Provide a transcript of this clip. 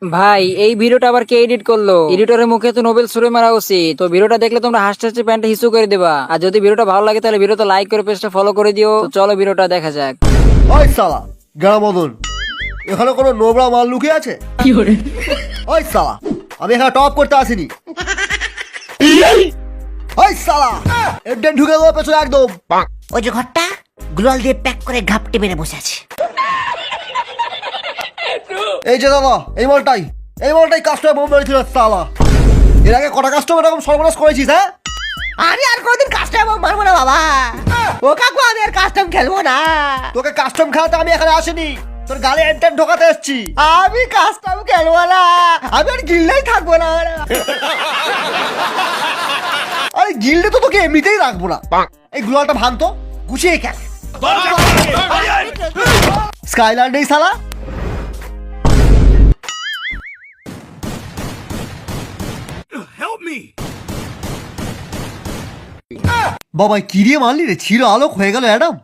ভাই এই ভিডিওটা আবার কে এডিট করলো? এডিটরের মুখে তো নোবেল ছুড়ে মারা উচিত। তো ভিডিওটা দেখলে তোমরা হাসতে হাসতে প্যান্টে হিসু করে দেবা। আর যদি ভিডিওটা ভালো লাগে তাহলে ভিডিওটা লাইক করে পেজটা ফলো করে দিও। তো চলো ভিডিওটা দেখা যাক। ওই সালা গ্রামদন, এখানে কোনো নোবরা মাল লুকিয়ে আছে? ওই সালা, আমি এখানে টপ করতে আসিনি। ওই সালা এডেন ঢুকে দেবো পেছনে একদম। ওই যে ঘরটা গ্লোয়াল দিয়ে প্যাক করে ঘাপটে মেরে বসে আছে। এই যে দাদা, এই মালটাই কাস্টমার বোম মেরেছিল সালা। এর আগে কটা কাস্টমার এরকম সর্বনাশ করেছিস? হ্যাঁ, আমি আর কোনোদিন কাস্টম মারবো না বাবা। ও কাকু, আমি আর কাস্টম খেলবো না। তোকে কাস্টম খেলাতে আমি এখানে আসিনি, তোর গালে এন্টেন ঢোকাতে এসেছি। আমি কাস্টম খেলবো না, আমি আর গিল্ডেই থাকবো না। আরে গিল্ডে তো তোকে এমনিতেই রাখবো না। এই গ্লোয়ালটা ভাঙতো, গুছিয়ে খেল। স্কাইল্যান্ড এই সালা। বাবা কি দিয়ে মারলি রে? ছিল আলোক হয়ে গেল অ্যাডাম।